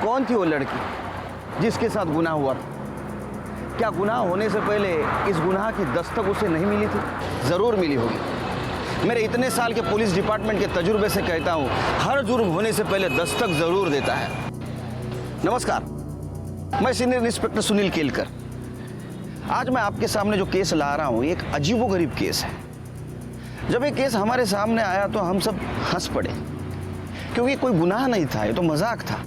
कौन थी वो लड़की जिसके साथ गुनाह हुआ था? क्या गुनाह होने से पहले इस गुनाह की दस्तक उसे नहीं मिली थी? जरूर मिली होगी। मेरे इतने साल के पुलिस डिपार्टमेंट के तजुर्बे से कहता हूं, हर जुर्म होने से पहले दस्तक जरूर देता है। नमस्कार, मैं सीनियर इंस्पेक्टर सुनील केलकर। आज मैं आपके सामने जो केस ला रहा हूं, एक अजीबोगरीब केस है। जब ये केस हमारे सामने आया तो हम सब हंस पड़े, क्योंकि कोई गुनाह नहीं था, ये तो मजाक था,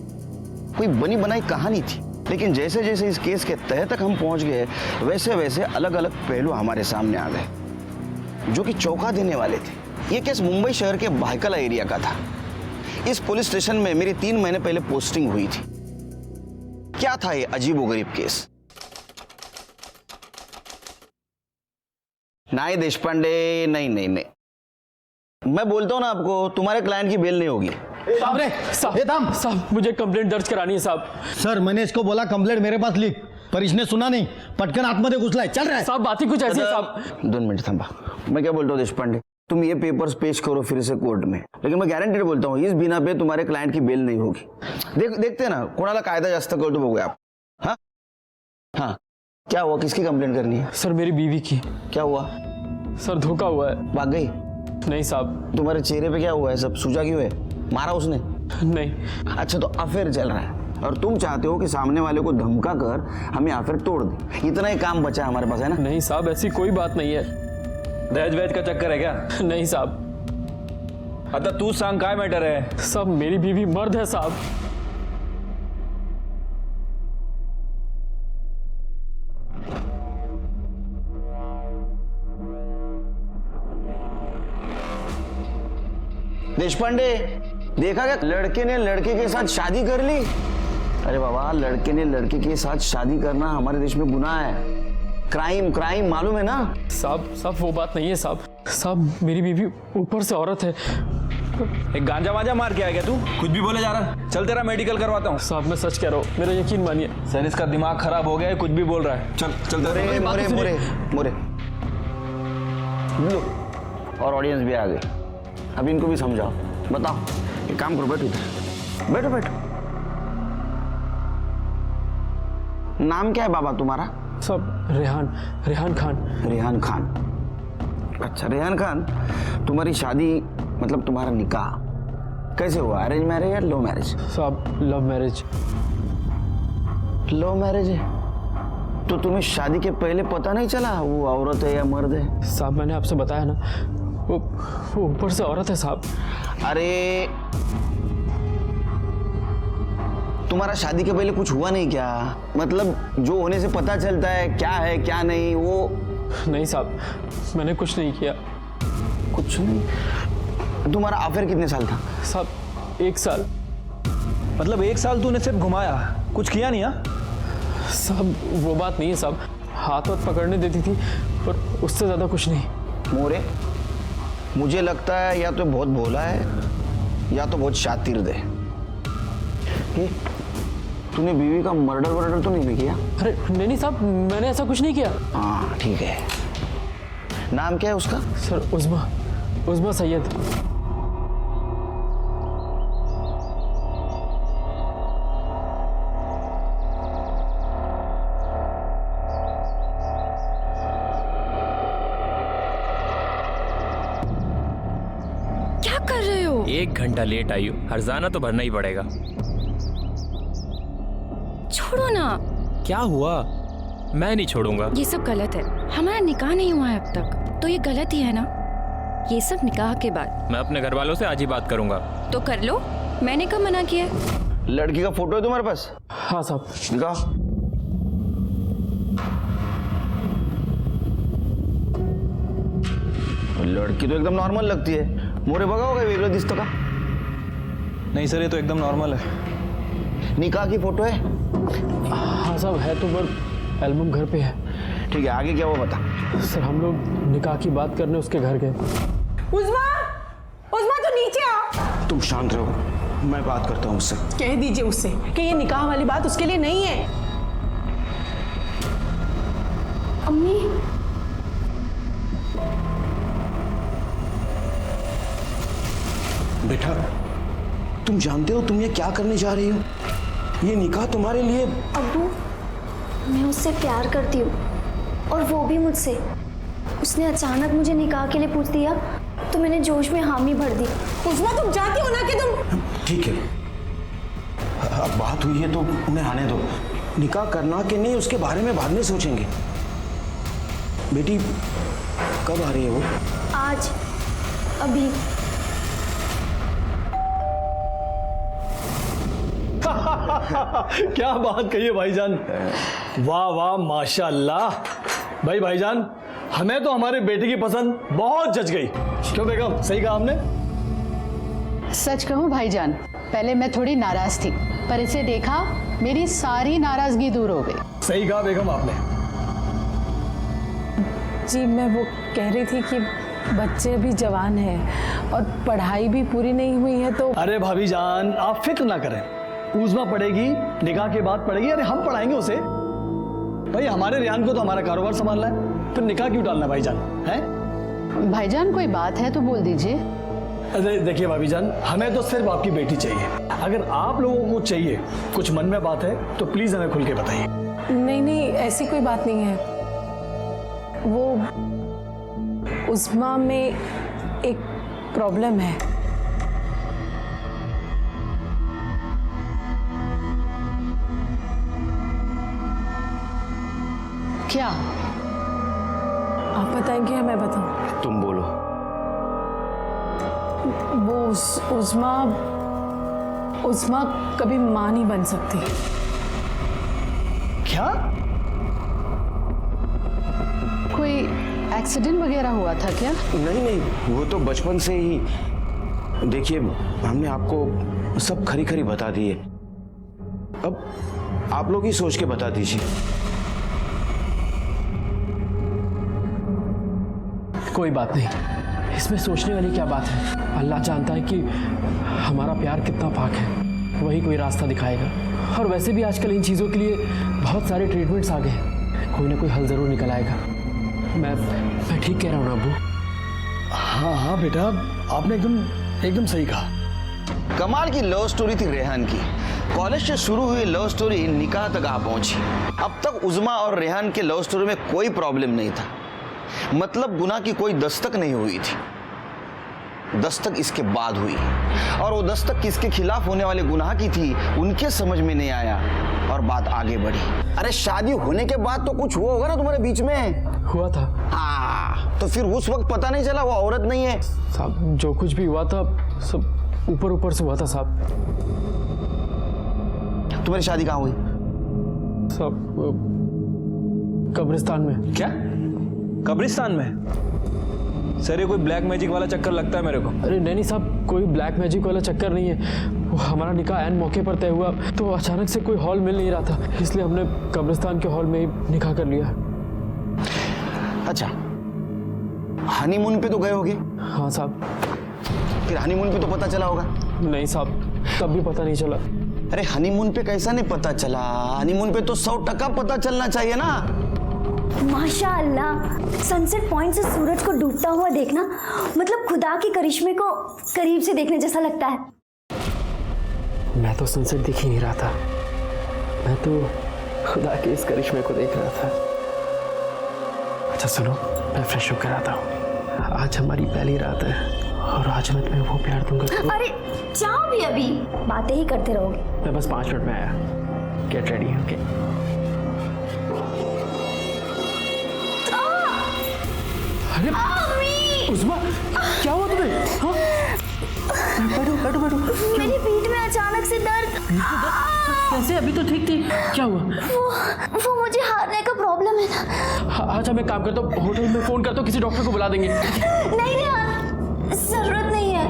कोई बनी बनाई कहानी थी। लेकिन जैसे जैसे इस केस के तह तक हम पहुंच गए, वैसे वैसे अलग अलग पहलू हमारे सामने आ गए जो कि चौंका देने वाले थे। ये केस मुंबई शहर के भायखला एरिया का था। इस पुलिस स्टेशन में मेरी 3 महीने पहले पोस्टिंग हुई थी। क्या था ये अजीबोगरीब केस? नहीं देशपांडे, नहीं नहीं नहीं, मैं बोलता हूं ना आपको, तुम्हारे क्लाइंट की बेल नहीं होगी। साहब रे, साहब मुझे कंप्लेंट दर्ज करानी है साहब। सर मैंने इसको बोला कंप्लेंट मेरे पास लिख, पर इसने सुना नहीं, पटकन आतमध्ये घुसलाय। चल रहा है साहब, बात ही कुछ ऐसी है साहब। 2 मिनट थांबा, मैं क्या बोलता हूँ देशपांडे, तुम ये पेपर्स पेश करो फिर से कोर्ट में, लेकिन मैं गारंटी बोलता हूँ इस बिना पे तुम्हारे क्लाइंट की बेल नहीं होगी। देखते ना कोणाला कायदा जास्त कळतो बघूया आप। हाँ हाँ, क्या हुआ? किसकी कंप्लेंट करनी है? सर मेरी बीवी की। क्या हुआ? सर धोखा हुआ है। भाग गई? नहीं साहब। तुम्हारे चेहरे पे क्या हुआ है? सब सूजा क्यों है? मारा उसने? नहीं। अच्छा, तो अफेयर चल रहा है और तुम चाहते हो कि सामने वाले को धमका कर हमें अफेयर तोड़ दे। इतना ही काम बचा है हमारे पास, है ना? नहीं साहब, ऐसी कोई बात नहीं है। दहेज वहेज का चक्कर है क्या? नहीं साहब। आता तू सांग काय मॅटर है? साहब मेरी बीवी मर्द है साहब। देशपांडे, देखा क्या लड़के ने लड़के के साथ शादी कर ली? अरे बाबा, लड़के ने लड़के के साथ शादी करना हमारे देश में गुनाह है, क्राइम, क्राइम, मालूम है ना? साहब वो बात नहीं है साहब। साहब मेरी बीवी ऊपर से औरत है। एक गांजा वांजा मार के आ गया तू? कुछ भी बोले जा रहा। चल तेरा मेडिकल करवाता हूँ। साहब मैं सच कह रहा हूँ, मेरा यकीन मानिए। सर इसका दिमाग खराब हो गया है, कुछ भी बोल रहा है। चल चल मोरे मोरे मोरे मोरे लो, और ऑडियंस भी आ गई। अब इनको भी समझाओ। बताओ, एक काम करो, बैठो इधर, बैठो बैठो। नाम क्या है बाबा तुम्हारा? साहब रेहान खान। रेहान खान। अच्छा रेहान खान, तुम्हारी शादी मतलब तुम्हारा निकाह कैसे हुआ? अरेंज मैरिज या लव मैरिज? साहब लव मैरिज। लव मैरिज है तो तुम्हें शादी के पहले पता नहीं चला वो औरत है या मर्द है? साहब मैंने आपसे बताया ना, वो ऊपर से औरत है साहब। अरे तुम्हारा शादी के पहले कुछ हुआ नहीं क्या? मतलब जो होने से पता चलता है क्या है क्या नहीं, वो? नहीं साहब, मैंने कुछ नहीं किया। कुछ नहीं? तुम्हारा अफेयर कितने साल था? साहब 1 साल। मतलब 1 साल तूने सिर्फ घुमाया, कुछ किया नहीं? हाँ साहब वो बात नहीं है साहब, हाथ वाथ पकड़ने देती थी, पर उससे ज्यादा कुछ नहीं। मोरे, मुझे लगता है या तो बहुत भोला है या तो बहुत शातिर है। तूने बीवी का मर्डर तो नहीं किया? अरे नहीं साहब, मैंने ऐसा कुछ नहीं किया। हाँ ठीक है। नाम क्या है उसका? सर उज़्मा सैयद। क्या कर रहे हो? 1 घंटा लेट आई हो, हर्जाना तो भरना ही पड़ेगा। छोड़ो ना। क्या हुआ? मैं नहीं छोड़ूंगा। ये सब गलत है, हमारा निकाह नहीं हुआ है अब तक, तो ये गलत ही है ना? ये सब निकाह के बाद। मैं अपने घर वालों से आज ही बात करूंगा। तो कर लो, मैंने कब मना किया है? लड़की का फोटो है तुम्हारे पास? हाँ साहब। दिखाओ। लड़की तो एकदम नॉर्मल लगती है। मोरे बघा होगा वेगळं दिसतं का? नहीं सर, ये तो एकदम नॉर्मल है। निकाह की फोटो है? हाँ साहब है तो, पर एल्बम घर पे है। ठीक है, आगे क्या हुआ बता। सर हम लोग निकाह की बात करने उसके घर गए। उज़्मा तो नीचे आ। तुम शांत रहो, मैं बात करता हूँ उससे। कह दीजिए उससे कि ये निकाह वाली बात उसके लिए नहीं है। अम्मी, बेटा तुम जानते हो तुम ये क्या करने जा रही हो? ये निकाह तुम्हारे लिए? अब्बू, मैं उससे प्यार करती हूँ और वो भी मुझसे। उसने अचानक मुझे निकाह के लिए पूछ दिया तो मैंने जोश में हामी भर दी। उस्मा तुम चाहती हो ना कि तुम। ठीक है, अब बात हुई है तो उन्हें आने दो। निकाह करना कि नहीं उसके बारे में बाद में सोचेंगे। बेटी कब आ रही है वो? आज, अभी। क्या बात कही है भाईजान, वाह वाह माशाल्लाह। भाईजान, हमें तो हमारे बेटे की पसंद बहुत जच गई। क्यों बेगम, सही कहा आपने? सच कहूं भाईजान, पहले मैं थोड़ी नाराज थी, पर इसे देखा मेरी सारी नाराजगी दूर हो गई। सही कहा बेगम आपने। जी मैं वो कह रही थी कि बच्चे अभी जवान हैं और पढ़ाई भी पूरी नहीं हुई है तो। अरे भाभी जान, आप फिक्र ना करें, उज़मा पढ़ेगी, निकाह के बाद पढ़ेगी। अरे हम पढ़ाएंगे उसे। भाई हमारे रेहान को तो हमारा कारोबार संभालना है, फिर निकाह क्यों डालना भाईजान? हैं? भाईजान कोई बात है तो बोल दीजिए। अरे देखिए भाभी जान, हमें तो सिर्फ आपकी बेटी चाहिए। अगर आप लोगों को चाहिए, कुछ मन में बात है तो प्लीज हमें खुल के बताइए। नहीं नहीं, ऐसी कोई बात नहीं है। वो उस्मा में एक प्रॉब्लम है। क्या? आप बताएंगे या मैं बताऊं? तुम बोलो। वो उस्मा कभी मां नहीं बन सकती। क्या? कोई एक्सीडेंट वगैरह हुआ था क्या? नहीं नहीं, वो तो बचपन से ही। देखिए, हमने आपको सब खरी खरी बता दी है, अब आप लोग ही सोच के बता दीजिए। कोई बात नहीं, इसमें सोचने वाली क्या बात है। अल्लाह जानता है कि हमारा प्यार कितना पाक है, वही कोई रास्ता दिखाएगा। और वैसे भी आजकल इन चीज़ों के लिए बहुत सारे ट्रीटमेंट्स आ गए हैं, कोई ना कोई हल ज़रूर निकल आएगा। मैं ठीक कह रहा हूँ ना अब्बू? हाँ हाँ बेटा, आपने एकदम सही कहा। कमाल की लव स्टोरी थी रेहान की। कॉलेज से शुरू हुई लव स्टोरी निकाह तक आ पहुंची। अब तक उज़मा और रेहान के लव स्टोरी में कोई प्रॉब्लम नहीं था, मतलब गुनाह की कोई दस्तक नहीं हुई थी। दस्तक इसके बाद हुई, और वो दस्तक किसके खिलाफ होने वाले गुनाह की थी उनके समझ में नहीं आया और बात आगे बढ़ी। अरे शादी होने के बाद तो कुछ हुआ होगा ना तुम्हारे बीच में? हुआ था। हाँ, तो फिर उस वक्त पता नहीं चला वो औरत नहीं है? साहब, जो कुछ भी हुआ था सब ऊपर ऊपर से हुआ था साहब। तुम्हारी शादी कहाँ हुई? साहब, कब्रिस्तान में। क्या? कब्रिस्तान में? सर ये कोई ब्लैक मैजिक वाला चक्कर लगता है मेरे को। अरे नहीं साहब, कोई ब्लैक मैजिक वाला चक्कर नहीं है। वो हमारा निकाह ऐन मौके पर तय हुआ तो अचानक से कोई हॉल मिल नहीं रहा था, इसलिए हमने कब्रिस्तान के हॉल में ही निकाह कर लिया। अच्छा, हनीमून पे तो गए होगे? हाँ साहब। फिर हनीमून पे तो पता चला होगा? नहीं साहब, तब भी पता नहीं चला। अरे हनीमून पे कैसा नहीं पता चला? हनीमून पे तो 100% पता चलना चाहिए ना। माशाअल्लाह, सनसेट पॉइंट से सूरज को डूबता हुआ देखना मतलब खुदा के करिश्मे को करीब से देखने जैसा लगता है। मैं तो सनसेट दिख ही नहीं रहा था, मैं तो खुदा के इस करिश्मे को देख रहा था। अच्छा सुनो, मैं फ्रेश होकर आता हूँ। आज हमारी पहली रात है और आज मैं तुम्हें वो प्यार दूंगा। अरे जाओ भी, अभी बातें ही करते रहोगे। मैं बस 5 मिनट में आया। Get ready, okay? उज़मा, क्या हुआ तुम्हें? हाँ? बैठो। मेरी पीठ में अचानक से दर्द। कैसे? अभी तो ठीक थी, क्या हुआ? वो मुझे हारने का प्रॉब्लम है ना। अच्छा मैं काम करता हूँ, होटल में फोन करता हूँ, किसी डॉक्टर को बुला देंगे। नहीं जरूरत नहीं है,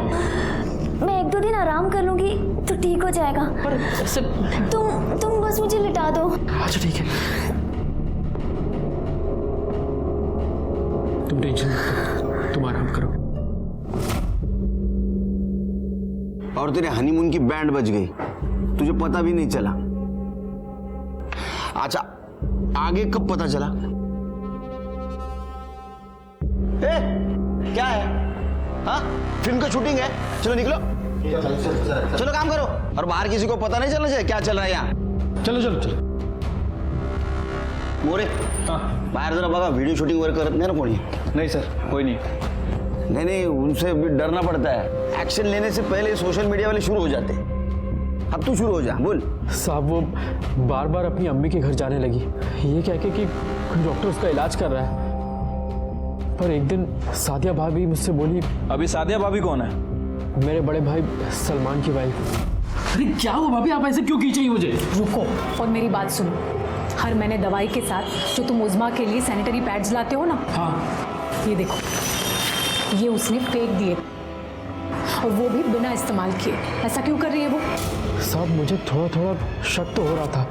मैं 1-2 दिन आराम कर लूंगी तो ठीक हो जाएगा। पर ऐसे तुम बस मुझे लिटा दो। अच्छा ठीक है, तुम टेंशन मत लो, तुम आराम करो। और तेरे हनीमून की बैंड बज गई, तुझे पता भी नहीं चला। अच्छा, आगे कब पता चला? क्या है? हाँ, फिल्म की शूटिंग है, चलो निकलो। चलो काम करो, और बाहर किसी को पता नहीं चलना चाहिए क्या चल रहा है यहाँ। चलो चलो चलो. मोरे हाँ. बाहेर जरा बघा, व्हिडिओ शूटिंग वगैरे करत नाही ना कोणी? नहीं सर, कोई नहीं. नहीं नहीं, उनसे भी डरना पड़ता है. एक्शन लेने से पहले सोशल मीडिया वाले शुरू हो जाते हैं. अब तू शुरू हो जा, बोल. साहब वो बार बार अपनी अम्मी के घर जाने लगी, ये कह के कि डॉक्टर उसका इलाज कर रहा है. पर एक दिन सादिया भाभी मुझसे बोली, अभी सादिया भाभी कौन है? मेरे बड़े भाई सलमान की वाइफ. अरे क्या हुआ भाभी, आप ऐसे क्यों खींचे मुझे? रुको और मेरी बात सुनो. हर महीने दवाई के साथ जो तुम उज़्मा के लिए सैनिटरी पैड्स लाते हो ना, हाँ. ये देखो, ये उसने फेंक दिए और वो भी बिना इस्तेमाल किए. ऐसा क्यों कर रही है वो? साहब मुझे थोड़ा थोड़ा शक तो हो रहा था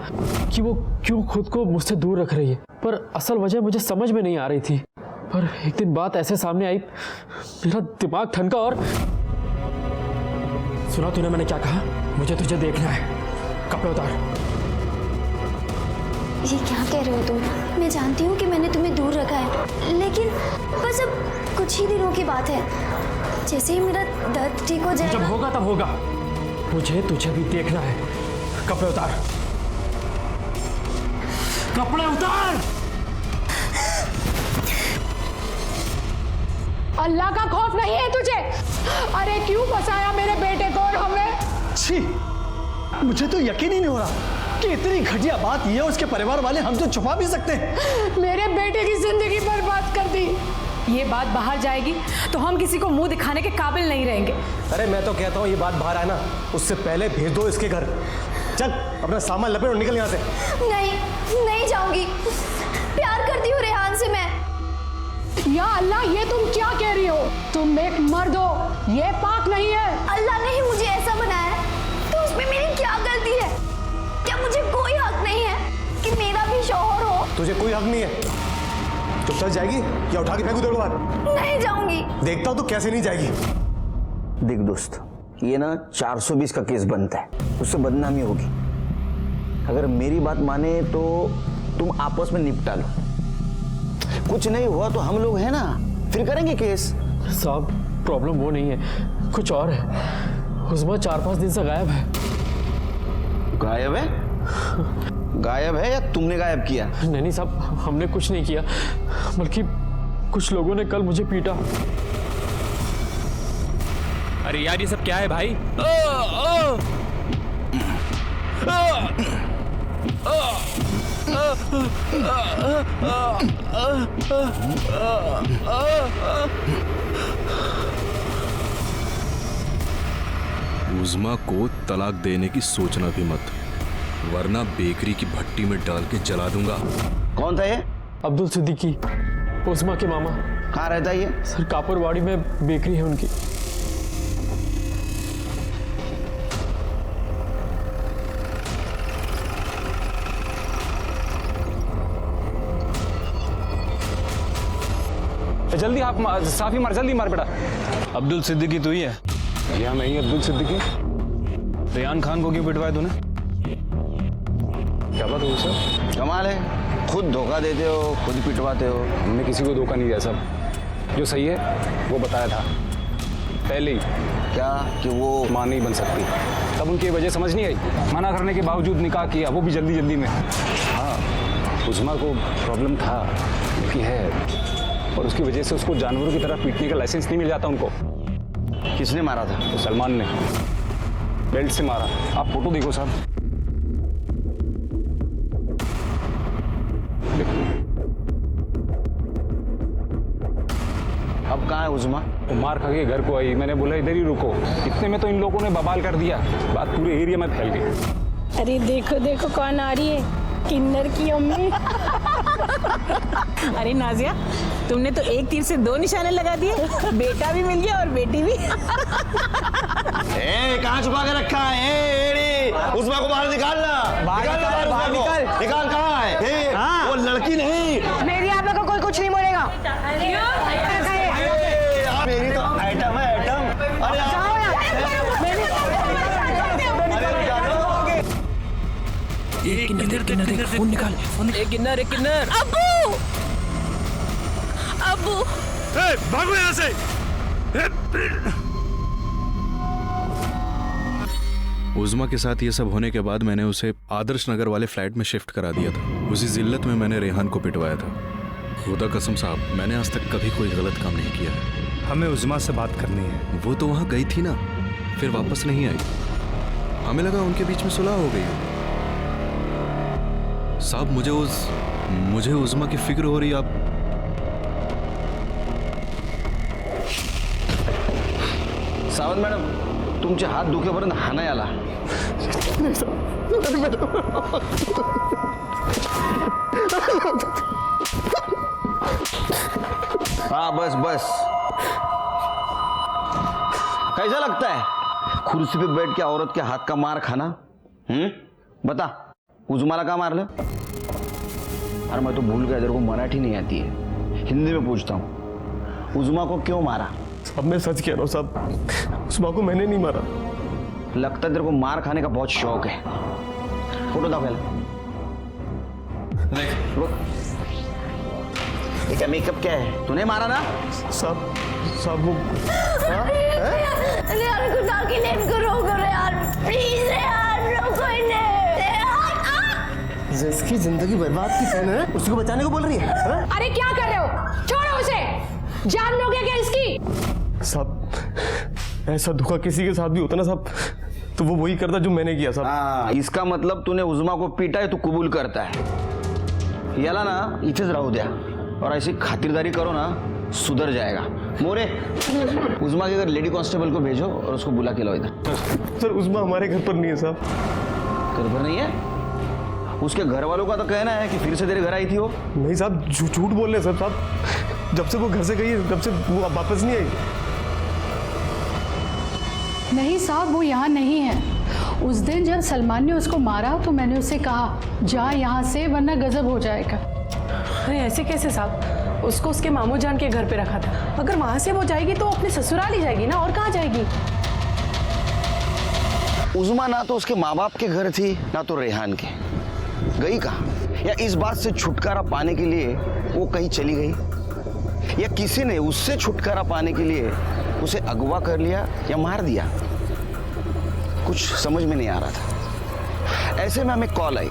कि वो क्यों खुद को मुझसे दूर रख रही है, पर असल वजह मुझे समझ में नहीं आ रही थी. पर एक दिन बात ऐसे सामने आई, मेरा दिमाग ठनका और सुना तूने मैंने क्या कहा? मुझे तुझे देखना है, कपड़े उतार. ये क्या कह रहे हो तुम? मैं जानती हूँ कि मैंने तुम्हें दूर रखा है, लेकिन बस अब कुछ ही दिनों की बात है. जैसे ही मेरा दर्द ठीक हो जब जाएगा. होगा तब होगा. मुझे तुझे भी देखना है. कपड़े उतार, कपड़े उतार. अल्लाह का खौफ नहीं है तुझे? अरे क्यों फंसाया मेरे बेटे को और हमें? छी, मुझे तो यकीन ही नहीं हो रहा कि इतनी घटिया बात ये उसके परिवार वाले हमसे छुपा भी सकते हैं. मेरे बेटे की जिंदगी बर्बाद कर दी. ये बात बाहर जाएगी तो हम किसी को मुंह दिखाने के काबिल नहीं रहेंगे. अरे मैं तो कहता हूँ ये बात बाहर आए ना, उससे पहले भेज दो इसके घर. चल अपना सामान लपेट और निकल यहाँ से. नहीं, नहीं जाऊंगी. प्यार करती हूँ रेहान से मैं. या अल्लाह, ये तुम क्या कह रही हो? तुम एक मर्द हो, ये पाक नहीं है. अल्लाह ने ही मुझे ऐसा बनाया है, तो उसमें मेरी क्या गलती है? क्या मुझे कोई हक नहीं है कि मेरा भी शौहर हो? तुझे कोई हक नहीं है. चुपचाप जाएगी या उठा के फेंकू तेरे को बाहर? नहीं जाऊंगी. देखता हूँ तो कैसे नहीं जाएगी. देख दोस्त, ये ना 420 का केस बनता है, उससे बदनामी होगी. अगर मेरी बात माने तो तुम आपस में निपटा लो. कुछ नहीं हुआ तो हम लोग हैं ना, फिर करेंगे केस. साहब प्रॉब्लम वो नहीं है, कुछ और है. उज़्मा 4-5 दिन से गायब है. गायब है? गायब है या तुमने गायब किया? नहीं साहब, हमने कुछ नहीं किया, बल्कि कुछ लोगों ने कल मुझे पीटा. अरे यार ये सब क्या है भाई? उज़्मा को तलाक देने की सोचना भी मत, वरना बेकरी की भट्टी में डाल के जला दूंगा. कौन था ये? अब्दुल सिद्दीकी, उज़्मा के मामा. कहाँ रहता है ये? सर कापुरवाड़ी में बेकरी है उनकी. जल्दी आप साफी मार, जल्दी मार बेटा. अब्दुल सिद्दीकी तू ही है? या मैं ही अब्दुल सिद्दीकी. रेहान खान को क्यों पिटवाया तूने? क्या बात हुई सर? कमाल है, खुद धोखा देते हो, खुद पिटवाते हो. हमने किसी को धोखा नहीं दिया सर. जो सही है वो बताया था पहले ही. क्या कि वो मां नहीं बन सकती, तब उनकी वजह समझ नहीं आई. मना करने के बावजूद निकाह किया, वो भी जल्दी जल्दी में. हाँ, उज़्मा को प्रॉब्लम था, उनकी है, और उसकी वजह से उसको जानवरों की तरह पीटने का लाइसेंस नहीं मिल जाता उनको. किसने मारा था? तो सलमान ने बेल्ट से मारा. आप फोटो देखो साहब. अब कहाँ है उज़्मा? वो मार खा के घर को आई. मैंने बोला इधर ही रुको. इतने में तो इन लोगों ने बवाल कर दिया, बात पूरे एरिया में फैल गई. अरे देखो देखो कौन आ रही है, किन्नर की अम्मी. अरे नाजिया, तुमने तो एक तीर से 2 निशाने लगा दिए. बेटा भी मिल गया और बेटी भी. कहाँ छुपा के रखा है? उज़्मा को बाहर निकालना. निकाल कहाँ है? वो लड़की नहीं. मेरी आप लोगों को कोई कुछ नहीं बोलेगा. मेरी तो आइटम है, आइटम. अरे किन्नर फोन निकाल. एक किन्नर. अब्बू, अब्बू, भागो यहाँ से. उज़्मा के साथ ये सब होने के बाद मैंने उसे आदर्श नगर वाले फ्लैट में शिफ्ट करा दिया था। उसी जिल्लत में मैंने रेहान को पिटवाया था। खुदा कसम साहब, मैंने आज तक कभी कोई गलत काम नहीं किया है। हमें उज़्मा से बात करनी है। वो तो वहाँ गई थी ना, फिर वापस नहीं आई। हमें लगा उनके बीच में सुलह हो गई। साहब मुझे उज़्मा की फिक्र हो रही। आप सावंत मॅडम, तुमचे हात दुखेपर्यंत हाणाय आला। हाँ बस बस। कैसा लगता है कुर्सी पे बैठ के औरत के हाथ का मार खाना? बता, उज़्माला का मारलं? अरे मैं तो भूल गया, तेरे को मराठी नहीं आती है, हिंदी में पूछता हूँ, उज़्मा को क्यों मारा? अब मैं सच कह रहा हूँ साहब, उज़्मा को मैंने नहीं मारा। लगता है तेरे को मार खाने का बहुत शौक है। फोटो दाखव याला। ये क्या मेकअप क्या है? तूने मारा ना? साहब वो यार खुदा की लेन करो यार, प्लीज यार, रोको इन्हें। जिसकी जिंदगी बर्बाद की बहन है, उसको बचाने को बोल रही है? अरे क्या कर रहे हो? छोड़ो उसे, जान लोगे क्या इसकी? साहब ऐसा धोखा किसी के साथ भी होता ना साहब, तो वो वही करता जो मैंने किया साहब। हाँ, इसका मतलब तूने उज़्मा को पीटा है, तू कबूल करता है। याला ना इथेच राहू द्या और ऐसी खातिरदारी करो ना, सुधर जाएगा। मोरे, उज़्मा के घर लेडी कांस्टेबल को भेजो और उसको बुला के लाओ इधर। सर उज़्मा हमारे घर पर नहीं है साहब। घर पर नहीं है? उसके घर वालों का तो कहना है कि फिर से तेरे घर आई थी वो। नहीं साहब, झूठ बोल रहे हैं साहब। जब से वो घर से गई है, जब से वो वापस नहीं आई। नहीं साहब, वो यहाँ नहीं है। उस दिन जब सलमान ने उसको मारा तो मैंने उसे कहा जा यहाँ से, वरना गजब हो जाएगा। अरे ऐसे कैसे साहब? उसको उसके मामू जान के घर पे रखा था। अगर वहां से वो जाएगी तो अपने ससुराल ही जाएगी ना, और कहाँ जाएगी? उज़्मा ना तो उसके माँ बाप के घर थी, ना तो रेहान के। गई कहाँ? या इस बात से छुटकारा पाने के लिए वो कहीं चली गई, या किसी ने उससे छुटकारा पाने के लिए उसे अगवा कर लिया या मार दिया? कुछ समझ में नहीं आ रहा था। ऐसे में हमें कॉल आई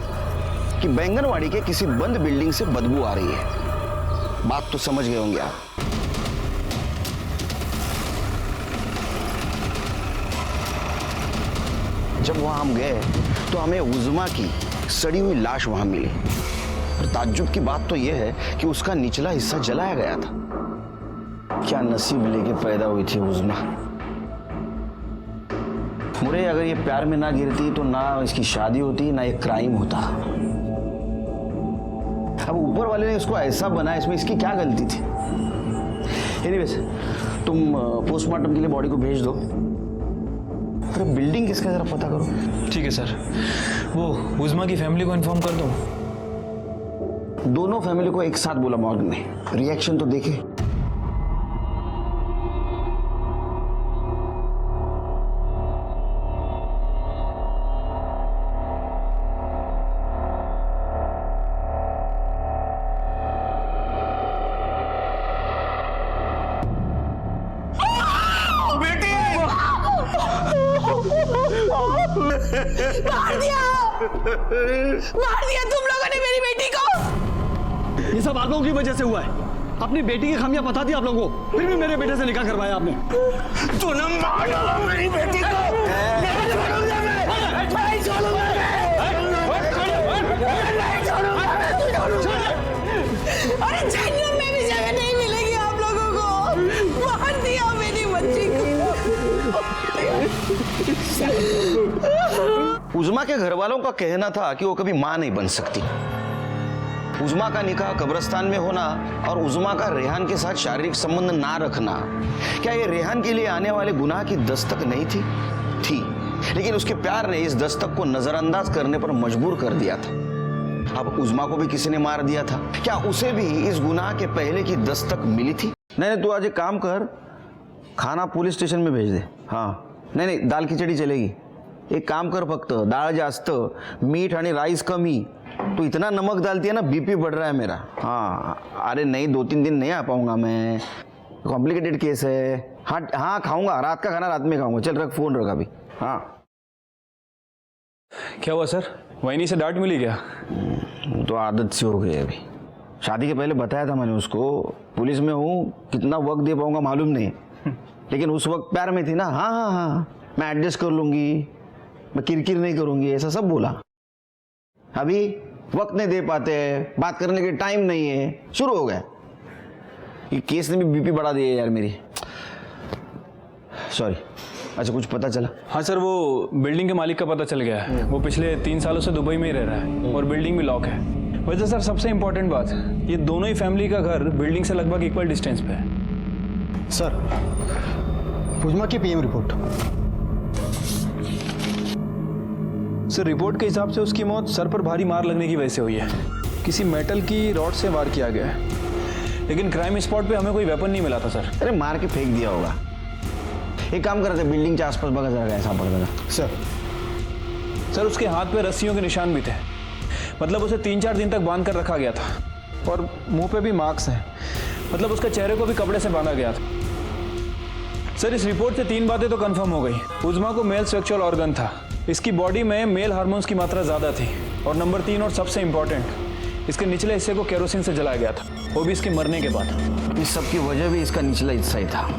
कि बैंगनवाड़ी के किसी बंद बिल्डिंग से बदबू आ रही है। बात तो समझ गए होंगे आप। जब वहां हम गए तो हमें उज़्मा की सड़ी हुई लाश वहां मिली। और ताज्जुब की बात तो यह है कि उसका निचला हिस्सा जलाया गया था। क्या नसीब लेके पैदा हुई थी उज़्मा। मुरे, अगर ये प्यार में ना गिरती तो ना इसकी शादी होती, ना ये क्राइम होता। अब ऊपर वाले ने इसको ऐसा बनाया, इसमें इसकी क्या गलती थी? एनीवेज, तुम पोस्टमार्टम के लिए बॉडी को भेज दो। अरे बिल्डिंग किसका, जरा पता करो। ठीक है सर। वो उज़्मा की फैमिली को इन्फॉर्म कर दूं? दोनों फैमिली को एक साथ बोला मॉर्ग में, रिएक्शन तो देखे। मार दिया तुम लोगों ने मेरी बेटी को। ये सब आप लोगों की वजह से हुआ है। अपनी बेटी की खामियां बता दी आप लोगों को, फिर भी मेरे बेटे से निकाह करवाया आपने। तूने मार डाला मेरी बेटी को। नहीं छोड़ूंगा मैं। नहीं छोड़ूंगा मैं। अरे जहन्नम में भी जगह नहीं मिलेगी आप लोगों को। मार दिया मेरी बच्ची को। उज़्मा के घर वालों का कहना था कि वो कभी मां नहीं बन सकती। उज़्मा का निकाह कब्रिस्तान में होना और उज़्मा का रेहान के साथ शारीरिक संबंध ना रखना, क्या ये रेहान के लिए आने वाले गुनाह की दस्तक नहीं थी? थी, लेकिन उसके प्यार ने इस दस्तक को नजरअंदाज करने पर मजबूर कर दिया था। अब उज़्मा को भी किसी ने मार दिया था, क्या उसे भी इस गुनाह के पहले की दस्तक मिली थी? नहीं, तू आज एक काम कर, खाना पुलिस स्टेशन में भेज दे। हाँ, नहीं, दाल खिचड़ी चलेगी। एक काम कर, फक्त डाळ जास्त, मीठ आणि राइस कमी। तो इतना नमक डालती है ना, बीपी बढ़ रहा है मेरा। हाँ, अरे नहीं, 2-3 दिन नहीं आ पाऊंगा मैं, कॉम्प्लिकेटेड केस है। हाँ, खाऊंगा, रात का खाना रात में खाऊंगा। चल रख, फोन रख अभी। हाँ। क्या हुआ सर, वहीं से डांट मिली क्या? वो तो आदत सी हो गई अभी। शादी के पहले बताया था मैंने उसको, पुलिस में हूँ, कितना वक्त दे पाऊंगा मालूम नहीं, लेकिन उस वक्त प्यार में थी ना। हाँ हाँ हाँ, मैं एडजस्ट कर लूंगी, मैं किरकिर नहीं करूंगी, ऐसा सब बोला। अभी वक्त नहीं दे पाते, बात करने के टाइम नहीं है, शुरू हो गया। ये केस ने भी बीपी बढ़ा दिया यार मेरी। सॉरी। अच्छा, कुछ पता चला? हाँ सर, वो बिल्डिंग के मालिक का पता चल गया है। वो पिछले 3 सालों से दुबई में ही रह रहा है और बिल्डिंग भी लॉक है। वैसे सर सबसे इंपॉर्टेंट बात, ये दोनों ही फैमिली का घर बिल्डिंग से लगभग इक्वल डिस्टेंस पे है। सर, उज़मा की पीएम रिपोर्ट। सर, रिपोर्ट के हिसाब से उसकी मौत सर पर भारी मार लगने की वजह से हुई है। किसी मेटल की रॉड से वार किया गया है, लेकिन क्राइम स्पॉट पे हमें कोई वेपन नहीं मिला था सर। अरे मार के फेंक दिया होगा। एक काम करते, बिल्डिंग के आसपास बगा जरा ऐसा पड़ गया सर, उसके हाथ पे रस्सियों के निशान भी थे, मतलब उसे 3-4 दिन तक बांध कर रखा गया था और मुंह पे भी मार्क्स हैं, मतलब उसके चेहरे को भी कपड़े से बांधा गया था। सर, इस रिपोर्ट से 3 बातें तो कंफर्म हो गई। उज़मा को मेल सेक्सुअल ऑर्गन था, इसकी बॉडी में मेल हार्मोन्स की मात्रा ज़्यादा थी, और नंबर 3 और सबसे इम्पॉर्टेंट, इसके निचले हिस्से को केरोसिन से जलाया गया था, वो भी इसके मरने के बाद। इस सब की वजह भी इसका निचला हिस्सा ही था।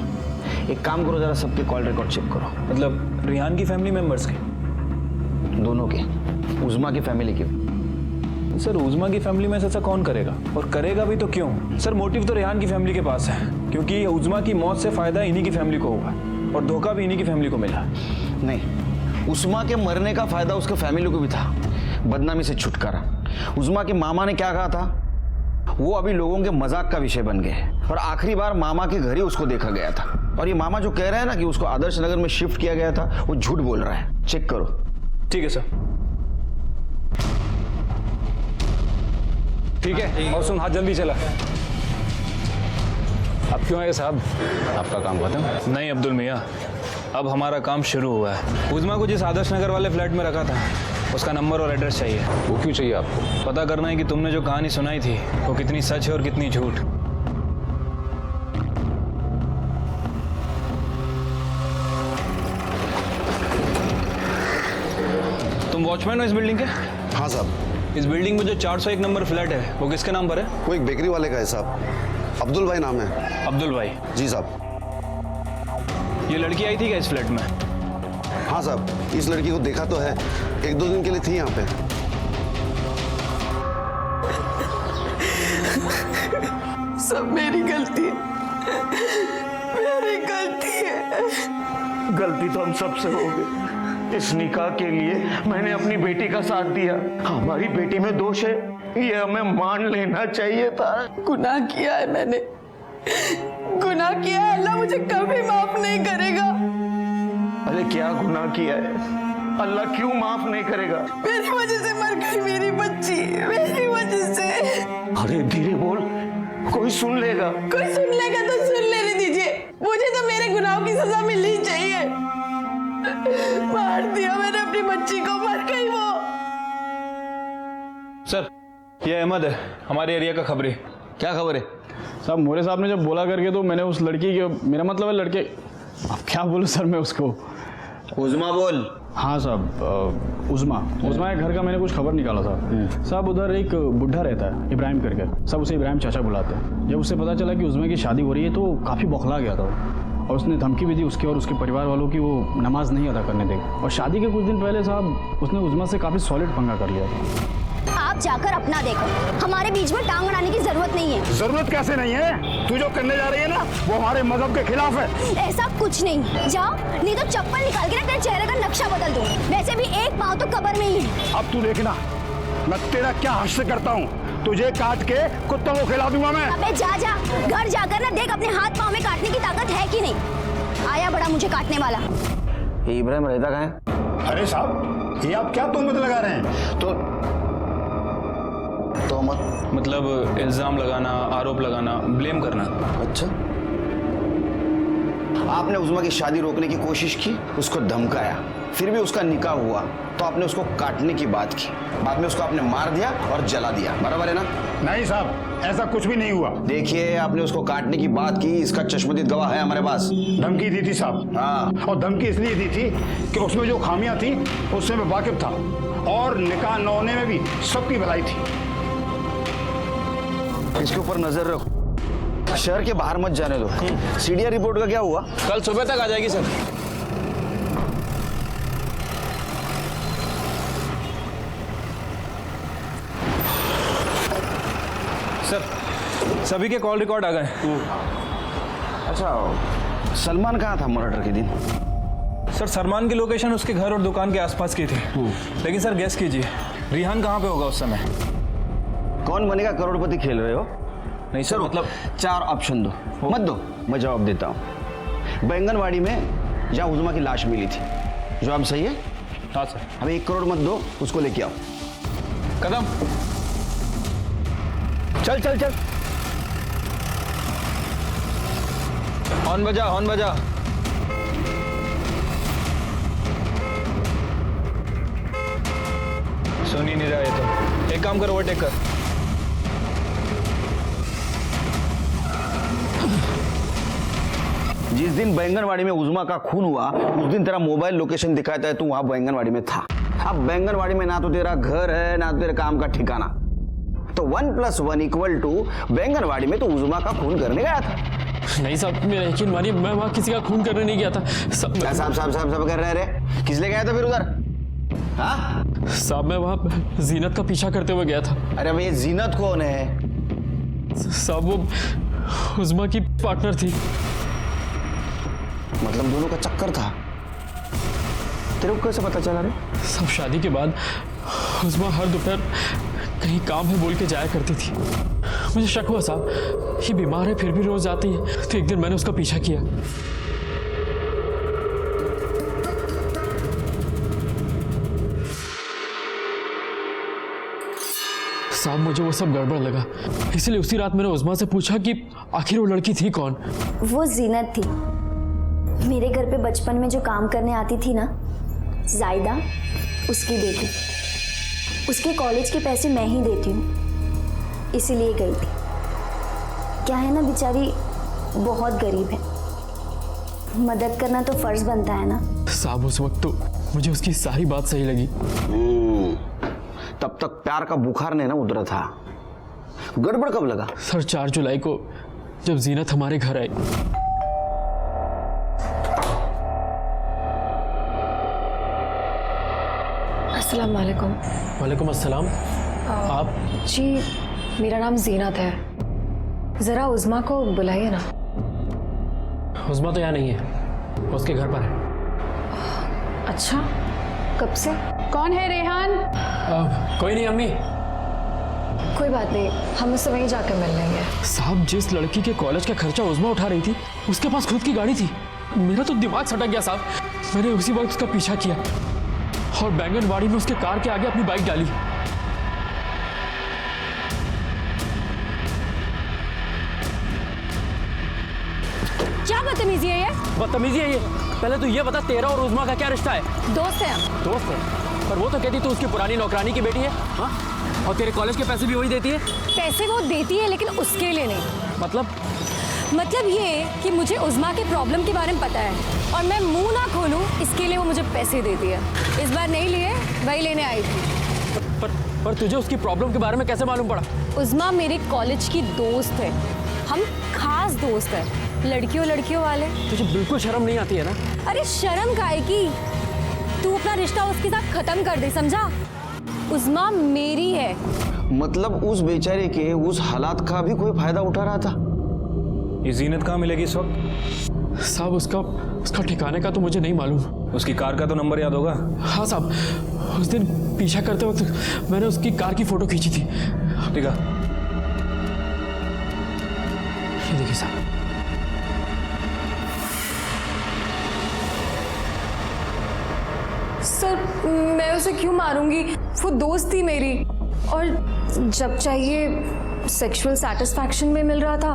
एक काम करो, जरा सबके कॉल रिकॉर्ड चेक करो। मतलब रिहान की फैमिली मेंबर्स के? दोनों के, उज़मा की फैमिली के। सर, उज़मा की फैमिली में ऐसा कौन करेगा, और करेगा भी तो क्यों? सर, मोटिव तो रिहान की फैमिली के पास है, क्योंकि उज़मा की मौत से फायदा इन्हीं की फैमिली को हुआ और धोखा भी इन्हीं की फैमिली को मिला। नहीं, उज़मा के मरने का फायदा उसके फैमिली को भी था, बदनामी से छुटकारा। उज़मा के मामा ने क्या कहा था, वो अभी लोगों के मजाक का विषय बन गए, और आखिरी बार मामा के घर ही उसको देखा गया था। और ये मामा जो कह रहा है ना कि उसको आदर्श नगर में शिफ्ट किया गया था, वो झूठ बोल रहा है। चेक करो। ठीक है सर। ठीक है, और सुन, हाथ जल्दी चला। अब क्यों आए साहब, आपका काम खत्म? नहीं अब्दुल मियाँ, अब हमारा काम शुरू हुआ है। उज़मा को जिस आदर्श नगर वाले फ्लैट में रखा था, उसका नंबर और एड्रेस चाहिए। वो क्यों चाहिए आपको? पता करना है कि तुमने जो कहानी सुनाई थी वो कितनी सच है और कितनी झूठ। तुम वॉचमैन हो इस बिल्डिंग के? हाँ साहब। इस बिल्डिंग में जो 401 नंबर फ्लैट है वो किसके नाम पर है? वो एक बेकरी वाले का है साहब, अब्दुल भाई नाम है। अब्दुल भाई? जी साहब। ये लड़की आई थी क्या इस फ्लैट में? हाँ साहब, इस लड़की को देखा तो है, 1-2 दिन के लिए थी यहाँ पे। सब मेरी गलती है, मेरी गलती है। गलती तो हम सबसे हो गई। इस निकाह के लिए मैंने अपनी बेटी का साथ दिया, हमारी बेटी में दोष है, ये हमें मान लेना चाहिए था। गुनाह किया है मैंने, गुनाह किया है, अल्लाह मुझे कभी माफ नहीं करेगा। अरे क्या गुनाह किया है, अल्लाह क्यों माफ नहीं करेगा? मेरी वजह से मर गई मेरी बच्ची, मेरी वजह से। अरे धीरे बोल, कोई सुन लेगा। कोई सुन लेगा तो सुन लेने दीजिए, मुझे तो मेरे गुनाहों की सजा मिलनी चाहिए। मार दिया मैंने अपनी बच्ची को, मर गई वो। सर, ये अहमद है, हमारे एरिया का खबरी। क्या खबर है साहब? मोरे साहब ने जब बोला करके तो मैंने उस लड़की के, मेरा मतलब है लड़के, अब क्या बोलूँ सर मैं उसको? उज़मा बोल। हाँ साहब, उज़मा के घर का मैंने कुछ खबर निकाला था साहब। उधर एक बुढ़ा रहता है इब्राहिम करके, सब उसे इब्राहिम चाचा बुलाते हैं। जब उससे पता चला कि उज़मा की शादी हो रही है तो काफ़ी बौखला गया था, और उसने धमकी भी दी उसके और उसके परिवार वालों की वो नमाज नहीं अदा करने देगा। और शादी के कुछ दिन पहले साहब उसने उज़मा से काफ़ी सॉलिड पंगा कर लिया था। आप जाकर अपना देखो, हमारे बीच में टांग अड़ाने की जरूरत नहीं है। जरूरत कैसे नहीं है? तू जो करने जा रही है ना, वो हमारे मजहब के खिलाफ है। ऐसा कुछ नहीं, जाओ, नहीं तो चप्पल निकाल के ना तेरे चेहरे का नक्शा बदल दूं। वैसे भी एक पाँव तो कब्र में ही है। अब तू देखना, मैं तेरा क्या हश्र करता हूँ, तुझे काट के कुत्तों को खिला दूंगा मैं। अबे जा, घर जाकर ना देख अपने हाथ पाँव में काटने की ताकत है कि नहीं। आया बड़ा मुझे काटने वाला। ये इब्राहिम रहता कहाँ है? अरे साहब, ये आप क्या तोहमत लगा रहे हैं? तो मतलब इल्जाम लगाना, आरोप लगाना, ब्लेम करना। अच्छा, आपने उज़मा की शादी रोकने की कोशिश की, उसको धमकाया, फिर भी उसका निकाह हुआ तो आपने उसको काटने की बात की, बाद में उसको आपने मार दिया और जला दिया, बराबर है ना? नहीं साहब, ऐसा कुछ भी नहीं हुआ। देखिए, आपने उसको काटने की बात की, इसका चश्मदीद गवाह है हमारे पास। धमकी दी थी साहब। हाँ, और धमकी इसलिए दी थी कि उसमें जो खामियां थी उससे मैं वाकिफ था, और निकाह न होने में भी सबकी भलाई थी। इसके ऊपर नजर रखो, शहर के बाहर मत जाने दो। सीडीआर रिपोर्ट का क्या हुआ? कल सुबह तक आ जाएगी सर। सर, सभी के कॉल रिकॉर्ड आ गए। अच्छा, सलमान कहाँ था मर्डर के दिन? सर, सलमान की लोकेशन उसके घर और दुकान के आसपास की थी, लेकिन सर गेस कीजिए, रिहान कहाँ पे होगा उस समय? कौन बनेगा करोड़पति खेल रहे हो? नहीं सर, मतलब 4 ऑप्शन दो। मत दो, मैं जवाब देता हूँ। बैंगनवाड़ी में जहाँ उज़मा की लाश मिली थी, जवाब सही है? हाँ सर। अब 1 करोड़ मत दो, उसको लेके आओ। कदम, चल चल चल। हॉर्न बजा, हॉर्न बजा। सुन ही नहीं रहा ये तो। एक काम कर, ओवरटेक कर। जिस दिन बैंगनवाड़ी में उज़मा का खून हुआ, उस दिन तेरा मोबाइल लोकेशन दिखाता है, तू वहां बैंगनवाड़ी में था। अब बैंगनवाड़ी में ना तो तेरा घर है, ना तो तेरे काम का ठिकाना, तो 1 + 1 = बैंगनवाड़ी में तो उज़मा का खून करने गया था। नहीं साहब, मेरा यकीन मानिए, मैं वहाँ किसी का खून करने नहीं गया था। सब कर रहे रे? किस लिए गया था फिर उधर? हाँ साहब, मैं वहाँ जीनत का पीछा करते हुए गया था। अरे भाई, जीनत कौन है? साहब, वो उज़मा की पार्टनर थी। मतलब दोनों का चक्कर था? तेरे को कैसे पता चला रे? सब शादी के बाद उज़मा हर दोपहर कहीं काम है बोल के जाया करती थी। मुझे शक हुआ साहब, ये बीमार है फिर भी रोज आती है, तो एक दिन मैंने उसका पीछा किया। साहब, मुझे वो सब गड़बड़ लगा, इसलिए उसी रात मैंने उज़मा से पूछा कि आखिर वो लड़की थी कौन। वो जीनत थी, मेरे घर पे बचपन में जो काम करने आती थी ना, जायदा, उसकी बेटी। उसके कॉलेज के पैसे मैं ही देती हूँ, इसीलिए गई थी। क्या है ना, बेचारी बहुत गरीब है, मदद करना तो फर्ज बनता है ना। साहब, उस वक्त तो मुझे उसकी सारी बात सही लगी। तब तक प्यार का बुखार नहीं ना उतरा था। गड़बड़ कब लगा? सर, 4 जुलाई को जब जीनत हमारे घर आई। अस्सलाम वालेकुम। वालेकुम अस्सलाम। आप? जी, मेरा नाम जीनत है। ज़रा उज़मा को बुलाइए ना। उज़मा तो यहाँ नहीं है, वो उसके घर पर है। अच्छा, कब से? कौन है रेहान? कोई नहीं अम्मी। कोई बात नहीं, हम उससे वहीं जाकर मिल लेंगे। साहब, जिस लड़की के कॉलेज का खर्चा उज़मा उठा रही थी, उसके पास खुद की गाड़ी थी। मेरा तो दिमाग सटक गया साहब। मैंने उसी वक्त उसका पीछा किया और बैंगनवाड़ी में उसके कार के आगे अपनी बाइक डाली। क्या बदतमीजी है ये? बदतमीजी है ये? पहले तो ये बता, तेरा और उज़मा का क्या रिश्ता है? दोस्त है हम। दोस्त है? पर वो तो कहती तू उसकी पुरानी नौकरानी की बेटी है। हाँ, और तेरे कॉलेज के पैसे भी वही देती है? पैसे वो देती है, लेकिन उसके लिए नहीं। मतलब ये कि मुझे उज़मा के प्रॉब्लम के बारे में पता है और मैं मुंह ना खोलूं, इसके लिए वो मुझे पैसे देती है। इस बार नहीं लिए, वही लेने आई थी। पर तुझे उसकी प्रॉब्लम के बारे में कैसे मालूम पड़ा? उज़मा मेरे कॉलेज की दोस्त है, हम खास दोस्त हैं, लड़कियों वाले। तुझे बिल्कुल शर्म नहीं आती है ना? अरे शर्म काहे की? तू अपना रिश्ता उसके साथ खत्म कर दे, समझा? उज़मा मेरी है। मतलब उस बेचारे के उस हालात का भी कोई फायदा उठा रहा था? ये जीनत कहाँ मिलेगी इस वक्त? साहब, उसका ठिकाने का तो मुझे नहीं मालूम। उसकी कार का तो नंबर याद होगा? हाँ साहब, उस दिन पीछा करते वक्त मैंने उसकी कार की फोटो खींची थी। ठीक है, ये देखिए साहब। सर, मैं उसे क्यों मारूंगी? वो दोस्त थी मेरी, और जब चाहिए सेक्सुअल सेटिस्फैक्शन में मिल रहा था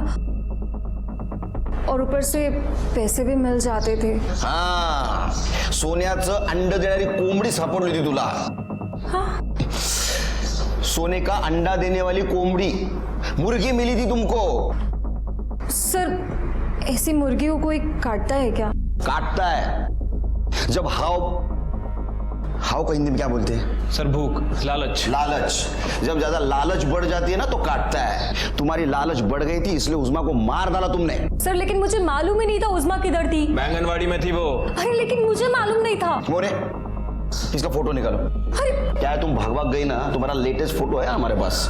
और ऊपर से पैसे भी मिल जाते थे। हाँ, सोन्याचं अंड देणारी कोंबडी सापडली होती तुला। हाँ? सोने का अंडा देने वाली कोंबड़ी, मुर्गी मिली थी तुमको। सर, ऐसी मुर्गी को कोई काटता है क्या? काटता है जब हाव का हिंदी में क्या बोलते हैं? सर भूख, लालच। जब ज्यादा लालच बढ़ जाती है ना तो काटता है। तुम्हारी लालच बढ़ गई थी इसलिए उज़्मा को मार डाला तुमने। सर लेकिन मुझे मालूम ही नहीं था उज़्मा किधर थी। बैंगनवाड़ी में थी वो। अरे लेकिन मुझे मालूम नहीं था। मोरे, इसका फोटो निकालो। क्या है, तुम भाग गई ना, तुम्हारा लेटेस्ट फोटो है हमारे पास।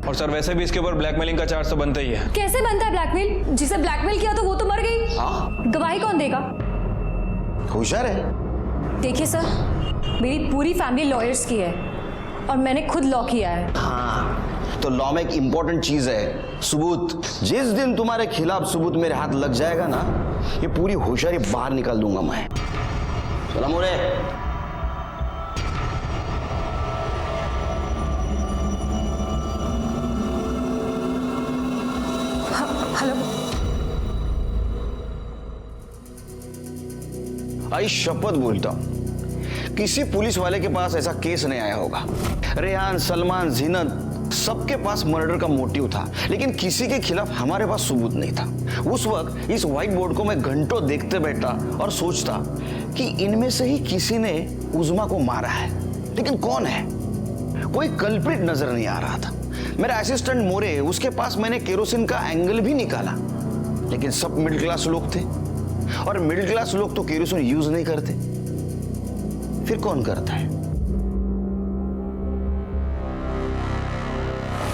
और सर वैसे भी इसके ऊपर ब्लैकमेलिंग का चार्ज तो बनता ही है। कैसे बनता है ब्लैकमेल? जिसे ब्लैकमेल किया तो वो तो मर गई। हाँ? गवाही कौन देगा? होशियार है। देखिए सर, मेरी पूरी फैमिली लॉयर्स की है और मैंने खुद लॉ किया है। हाँ, तो लॉ में एक इंपॉर्टेंट चीज है, सबूत। जिस दिन तुम्हारे खिलाफ सबूत मेरे हाथ लग जाएगा ना, ये पूरी होशियारी बाहर निकाल दूंगा मैं। चला मोरे। हेलो। आई शपथ बोलता हूं, किसी पुलिस वाले के पास ऐसा केस नहीं आया होगा। रेहान, सलमान, जीनत, सबके पास मर्डर का मोटिव था, लेकिन किसी के खिलाफ हमारे पास सबूत नहीं था। उस वक्त इस व्हाइट बोर्ड को मैं घंटों देखते बैठा और सोचता कि इनमें से ही किसी ने उज़्मा को मारा है, लेकिन कौन है? कोई कल्प्रिट नजर नहीं आ रहा था। मेरा असिस्टेंट मोरे, उसके पास मैंने केरोसिन का एंगल भी निकाला, लेकिन सब मिडिल क्लास लोग थे और मिडिल क्लास लोग तो केरोसिन यूज नहीं करते। फिर कौन करता है?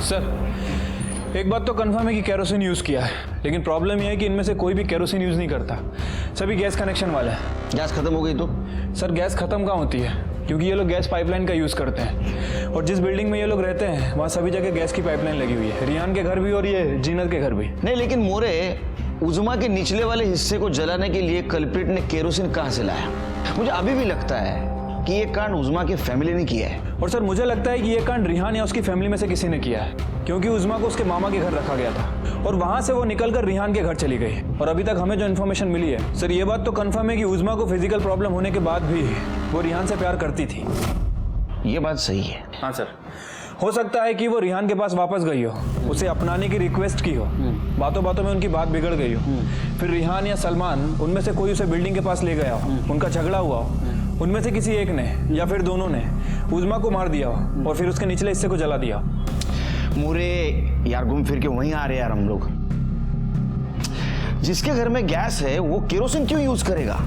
सर एक बात तो कंफर्म है कि केरोसिन यूज किया है, लेकिन प्रॉब्लम यह है कि इनमें से कोई भी केरोसिन यूज नहीं करता। सभी गैस कनेक्शन वाले हैं। गैस खत्म हो गई तो? सर गैस खत्म कहाँ होती है, क्योंकि ये लोग गैस पाइपलाइन का यूज करते हैं और जिस बिल्डिंग में ये लोग रहते हैं वहाँ सभी जगह गैस की पाइपलाइन लगी हुई है। रियान के घर भी और ये जीनत के घर भी। नहीं, लेकिन मोरे, उज़्मा के निचले वाले हिस्से को जलाने के लिए कल्प्रिट ने केरोसिन कहां से लाया? मुझे अभी भी लगता है कि ये कांड उज़्मा की फैमिली ने किया है। और सर मुझे लगता है कि ये कांड रिहान या उसकी फैमिली में से किसी ने किया है, क्योंकि उज़्मा को उसके मामा के घर रखा गया था और वहां से वो निकलकर रिहान के घर चली गई। और अभी तक हमें जो इन्फॉर्मेशन मिली है सर, ये बात तो कंफर्म है कि उज़्मा को फिजिकल प्रॉब्लम होने के बाद भी वो रिहान से प्यार करती थी। ये बात सही है। हाँ सर, हो सकता है कि वो रिहान के पास वापस गई हो, उसे अपनाने की रिक्वेस्ट की हो, बातों बातों में उनकी बात बिगड़ गई हो, फिर रिहान या सलमान उनमें से कोई उसे बिल्डिंग के पास ले गया हो, उनका झगड़ा हुआ हो, उनमें से किसी एक ने या फिर दोनों ने उज़्मा को मार दिया हो और फिर उसके निचले हिस्से को जला दिया। मुरे यार, घूम फिर के वहीं आ रहे यार हम लोग। जिसके घर में गैस है वो केरोसिन क्यों यूज करेगा?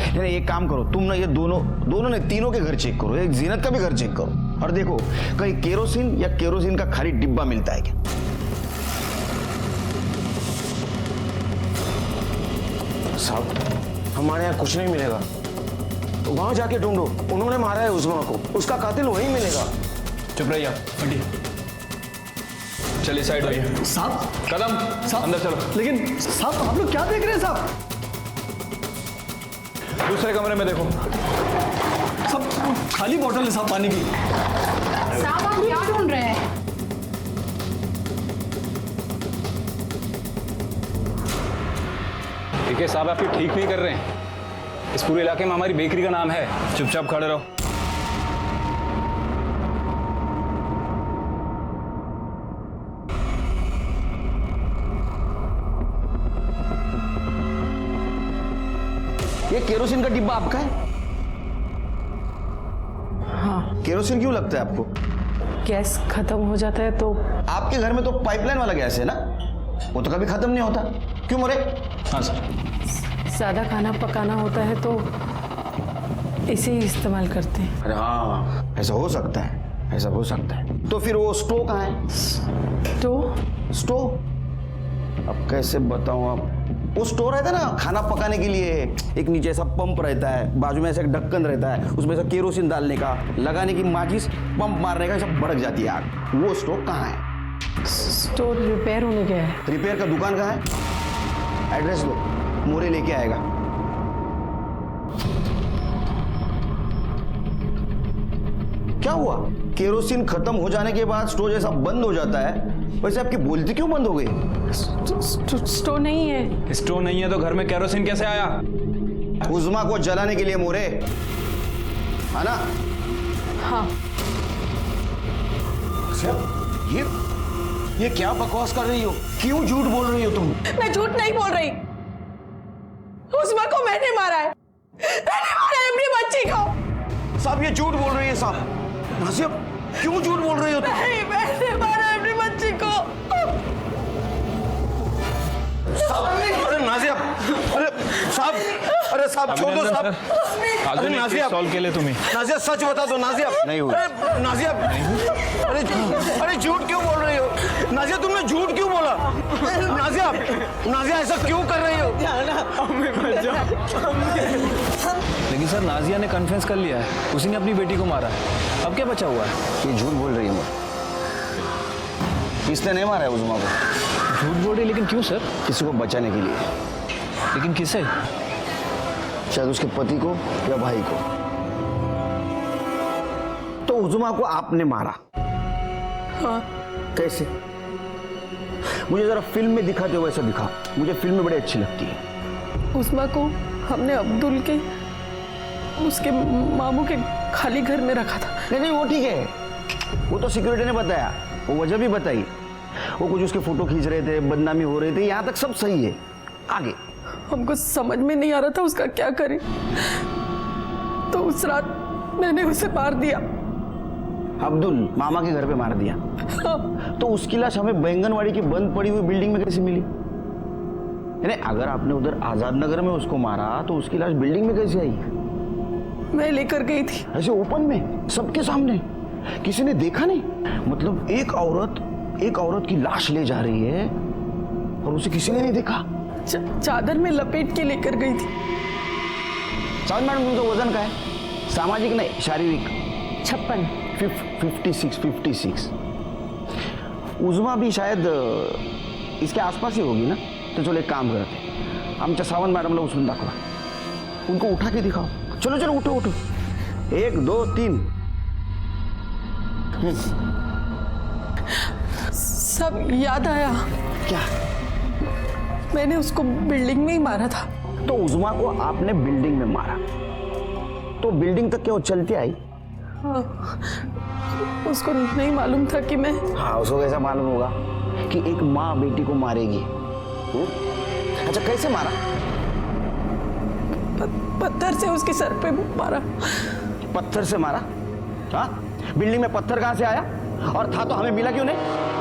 यानी एक काम करो तुम ना, ये दोनों ने तीनों के घर चेक करो, एक जीनत का भी घर चेक करो और देखो कहीं केरोसिन या केरोसिन का खाली डिब्बा मिलता है क्या। साहब हमारे यहाँ कुछ नहीं मिलेगा, वहां जाके ढूंढो, उन्होंने मारा है उज़्मा को, उसका कातिल वहीं मिलेगा। चुप रहिए, चलिए साइड आइए। साहब कदम साहब अंदर चलो। लेकिन साहब आप लोग क्या देख रहे हैं साहब? दूसरे कमरे में देखो। सब खाली बोतल है साहब पानी की। साहब आप क्या ढूंढ रहे हैं? देखिए साहब, आप ये ठीक नहीं कर रहे हैं। इस पूरे इलाके में हमारी बेकरी का नाम है। चुपचाप खड़े रहो। ये केरोसिन का डिब्बा आपका है? हाँ। केरोसिन क्यों लगता है आपको? गैस खत्म हो जाता है तो। आपके घर में तो पाइपलाइन वाला गैस है ना, वो तो कभी खत्म नहीं होता। क्यों मोरे? हाँ सर। ज़्यादा खाना पकाना होता है तो इसे ही इस्तेमाल करते हैं। अरे हाँ, ऐसा हो सकता है, ऐसा हो सकता है। तो फिर वो स्टोव कहाँ है? स्टोव? अब कैसे बताऊं आप? वो स्टोव रहता है ना खाना पकाने के लिए, एक नीचे ऐसा पंप रहता है, बाजू में ऐसा एक ढक्कन रहता है, उसमें ऐसा केरोसिन डालने का, लगाने की माचिस, पंप मारने का, सब भड़क जाती है आग। वो स्टोव कहाँ है? स्टोव रिपेयर होने गया है। रिपेयर का दुकान कहाँ है? एड्रेस दो, मोरे लेके आएगा। क्या हुआ? केरोसिन खत्म हो जाने के बाद स्टोव जैसा बंद हो जाता है, वैसे आपकी बोलती क्यों बंद हो गई? स्टोव नहीं है। स्टोव नहीं है तो घर में केरोसिन कैसे आया? उज़्मा को जलाने के लिए मोरे, है ना? हाँ। ये क्या बकवास कर रही हो? क्यों झूठ बोल रही हो तुम? मैं झूठ नहीं बोल रही। उज़्मा को मैंने मारा है, मैंने मारा है अपनी बच्ची को। साहब ये झूठ बोल रही है साहब। नाज़िया क्यों झूठ बोल रही हो तुम? नहीं, मैंने मारा है अपनी बच्ची को। अरे नाज़िया, अरे साहब छोड़ दो साहब। अरे नाज़िया सॉल्व के लिए तुम्हें। नाज़िया सच बता दो नाज़िया। नहीं हुई। नाज़िया अरे झूठ क्यों बोल रही हो? नाज़िया तुमने झूठ क्यों बोला? नाज़िया ऐसा क्यों कर रही हो? लेकिन सर नाजिया ने कन्फेस कर लिया है, उसी ने अपनी बेटी को मारा है। अब क्या बचा हुआ है? ये झूठ बोल रही है मोरे। इसने नहीं मारा है उज़्मा को। झूठ बोल रही, लेकिन क्यों सर? किसी को बचाने के लिए। लेकिन किसे? शायद उसके पति को या भाई को। तो उज़्मा को आपने मारा? हाँ। कैसे? मुझे जरा फिल्म में दिखाते हो वैसा दिखा। मुझे फिल्में बड़ी अच्छी लगती है। उज़्मा को हमने अब्दुल के उसके मामू के खाली घर में रखा था। नहीं वो ठीक है, वो तो सिक्योरिटी ने बताया, वो वजह भी बताई। वो कुछ उसके फोटो खींच रहे थे, बदनामी हो रही थी, यहाँ तक सब सही है। आगे हमको समझ में नहीं आ रहा था उसका क्या करें, तो उस रात मैंने उसे मार दिया। अब्दुल मामा के घर पे मार दिया? हाँ। तो उसकी लाश हमें बैंगनवाड़ी की बंद पड़ी हुई बिल्डिंग में कैसे मिली? नहीं, अगर आपने उधर आजाद नगर में उसको मारा तो उसकी लाश बिल्डिंग में कैसे आई? मैं लेकर गई थी। ऐसे ओपन में सबके सामने? किसी ने देखा नहीं? मतलब एक औरत की लाश ले जा रही है और उसे किसी ने नहीं देखा? चादर में लपेट के लेकर गई थी। सावन मैडम तुमका वजन का है? सामाजिक नहीं, शारीरिक? 56। उज़्मा भी शायद इसके आसपास ही होगी ना? तो चलो एक काम करते, आमच्या सावंत मॅडमला उचलून दाखवा, उनको उठा के दिखाओ। चलो उठो 1 2 3। सब याद आया। क्या? मैंने उसको बिल्डिंग में ही मारा था। तो उज़्मा को आपने बिल्डिंग में मारा, तो बिल्डिंग तक क्या वो चलती आई? हाँ। उसको नहीं मालूम था कि मैं। हाँ, उसको कैसा मालूम होगा कि एक माँ बेटी को मारेगी? अच्छा कैसे मारा? पत्थर से उसके सर पे मारा। पत्थर से मारा? हाँ, बिल्डिंग में पत्थर कहाँ से आया? और था तो हमें मिला क्यों नहीं?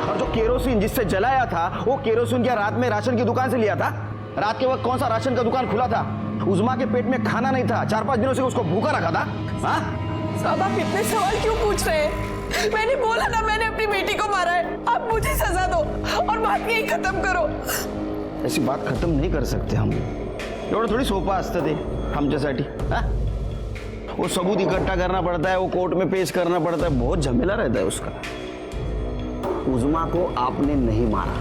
और जो केरोसिन जिससे जलाया था, वो केरोसिन क्या रात में राशन की दुकान से लिया था? रात के वक्त कौन सा राशन का दुकान खुला था? उज़्मा के पेट में खाना नहीं था, 4-5 दिनों से उसको भूखा रखा था। हाँ? साहब आप इतने सवाल क्यों पूछ रहे हैं? मैंने बोला ना मैंने अपनी बेटी को मारा है। आप मुझे सजा दो और बात यही खत्म करो। ऐसी बात खत्म नहीं कर सकते हम। एवढं थोड़ी सोपं असतं ते आमच्यासाठी। वो सबूत इकट्ठा करना पड़ता है, वो कोर्ट में पेश करना पड़ता है, बहुत झमेला रहता है उसका। उज़्मा को आपने नहीं मारा।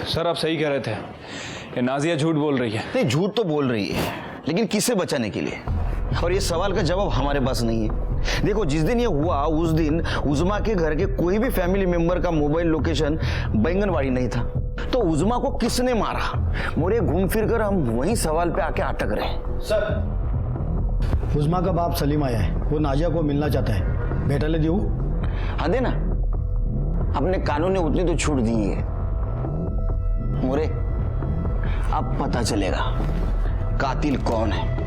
सर आप सही कह रहे थे, ये नाजिया झूठ बोल रही है। नहीं, झूठ तो बोल रही है, लेकिन किसे बचाने के लिए? और ये सवाल का जवाब हमारे पास नहीं है। देखो, जिस दिन ये हुआ उस दिन उज़्मा के घर के कोई भी फैमिली मेंबर का मोबाइल लोकेशन बैंगनवाड़ी नहीं था। तो उज़्मा को किसने मारा? मोरे घूम फिर कर हम वही सवाल पे आके अटक रहे हैं। सर, उज़्मा का बाप सलीम आया है, वो नाजिया को मिलना चाहता है, बेटा ले दियो। हाँ देना, अपने कानून ने उतनी तो छूट दी है। मोरे अब पता चलेगा कातिल कौन है।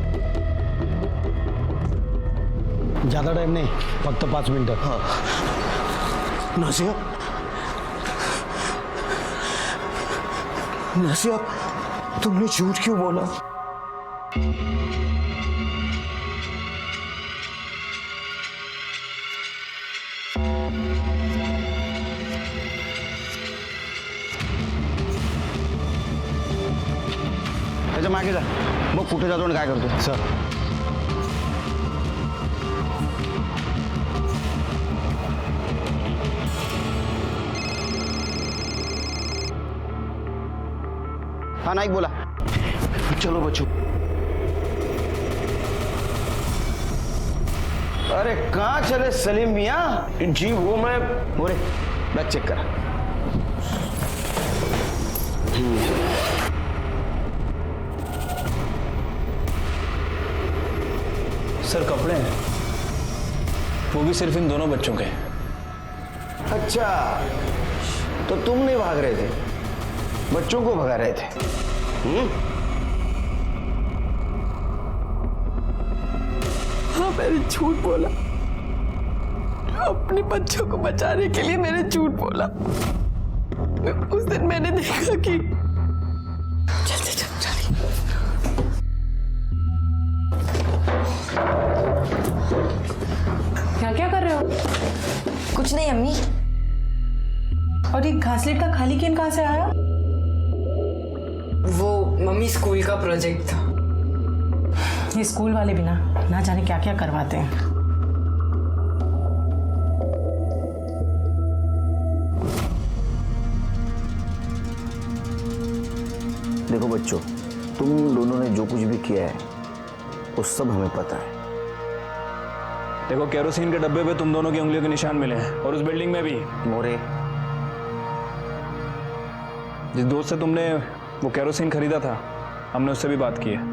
ज्यादा टाइम नहीं, फक्त 5 मिनिटं। हाँ। नाज़िया तुमने झूठ क्यों बोला? त्याच्या मागे जा, बघ कुठे जातो आणि काय करतो। सर हाँ नाइक बोला। चलो बच्चों अरे कहाँ चले सलीम मियाँ? जी वो मैं मोरे बैग चेक करा। सर कपड़े हैं, वो भी सिर्फ इन दोनों बच्चों के। अच्छा, तो तुम नहीं भाग रहे थे, बच्चों को भगा रहे थे। हाँ मैंने झूठ बोला, अपने बच्चों को बचाने के लिए मैंने झूठ बोला। उस दिन मैंने देखा कि क्या कर रहे हो? कुछ नहीं अम्मी। और ये घासलेट का खाली केन कहाँ से आया? वो मम्मी स्कूल का प्रोजेक्ट था। ये स्कूल वाले भी ना जाने क्या क्या करवाते हैं। देखो बच्चों, तुम दोनों ने जो कुछ भी किया है वो सब हमें पता है। देखो केरोसिन के डब्बे पे तुम दोनों की उंगलियों के निशान मिले हैं और उस बिल्डिंग में भी। मोरे, जिस दोस्त से तुमने वो केरोसिन खरीदा था, हमने उससे भी बात की है।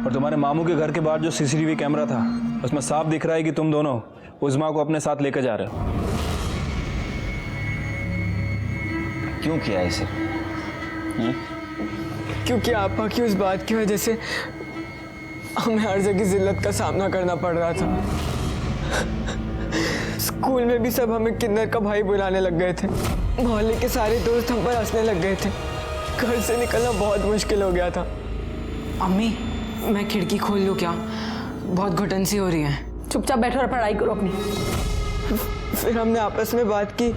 और तुम्हारे मामू के घर के बाहर जो सीसीटीवी कैमरा था, उसमें साफ दिख रहा है कि तुम दोनों उज़्मा को अपने साथ लेकर जा रहे हो। क्यों किया ऐसे? क्योंकि आपा की उस बात की वजह से हमें हर जगह जिल्लत का सामना करना पड़ रहा था। स्कूल में भी सब हमें किन्नर का भाई बुलाने लग गए थे। मोहल्ले के सारे दोस्त हम पर हंसने लग गए थे। घर से निकलना बहुत मुश्किल हो गया था। अम्मी, मैं खिड़की खोल लूँ क्या? बहुत घुटन सी हो रही है। चुपचाप बैठो और पढ़ाई करो अपनी। फिर हमने आपस में बात की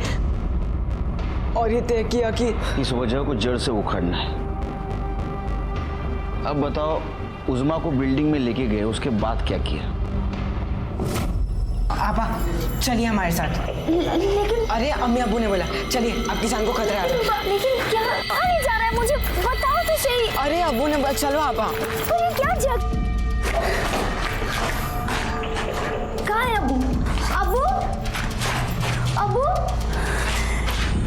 और ये तय किया कि इस वजह को जड़ से उखाड़ना है। अब बताओ, उज़्मा को बिल्डिंग में लेके गए, उसके बाद क्या किया? आपा चलिए हमारे साथ। लेकिन अरे अम्मी अब्बू ने बोला चलिए, आपकी जान को खतरा है। लेकिन क्या कहाँ जा रहा है, मुझे बताओ तो सही। अरे अब्बू ने बोला चलो आपा। पर ये क्या जग? कहाँ है अब्बू? अब्बू? अब्बू?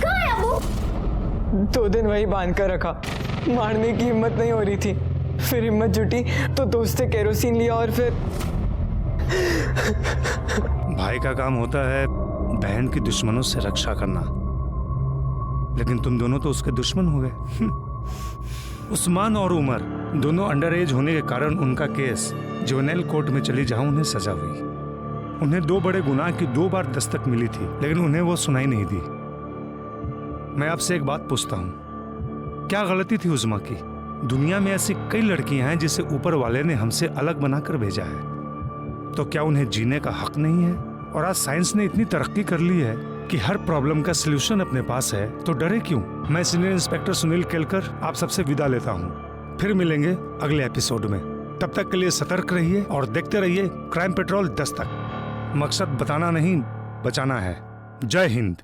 कहाँ है अब्बू? 2 दिन वही बांध कर रखा, मारने की हिम्मत नहीं हो रही थी। फिर हिम्मत जुटी तो दोस्त से केरोसिन लिया और फिर भाई का काम होता है बहन की दुश्मनों से रक्षा करना, लेकिन तुम दोनों तो उसके दुश्मन हो गए। उस्मान और उमर दोनों अंडर एज होने के कारण उनका केस जुवेनाइल कोर्ट में चली जहां उन्हें सजा हुई। उन्हें 2 बड़े गुनाह की 2 बार दस्तक मिली थी, लेकिन उन्हें वो सुनाई नहीं दी। मैं आपसे एक बात पूछता हूं, क्या गलती थी उज़्मा की? दुनिया में ऐसी कई लड़कियां हैं जिसे ऊपर वाले ने हमसे अलग बनाकर भेजा है, तो क्या उन्हें जीने का हक नहीं है? और आज साइंस ने इतनी तरक्की कर ली है कि हर प्रॉब्लम का सलूशन अपने पास है, तो डरे क्यों? मैं सीनियर इंस्पेक्टर सुनील केलकर आप सबसे विदा लेता हूँ। फिर मिलेंगे अगले एपिसोड में। तब तक के लिए सतर्क रहिए और देखते रहिए क्राइम पेट्रोल दस्तक। मकसद बताना नहीं, बचाना है। जय हिंद।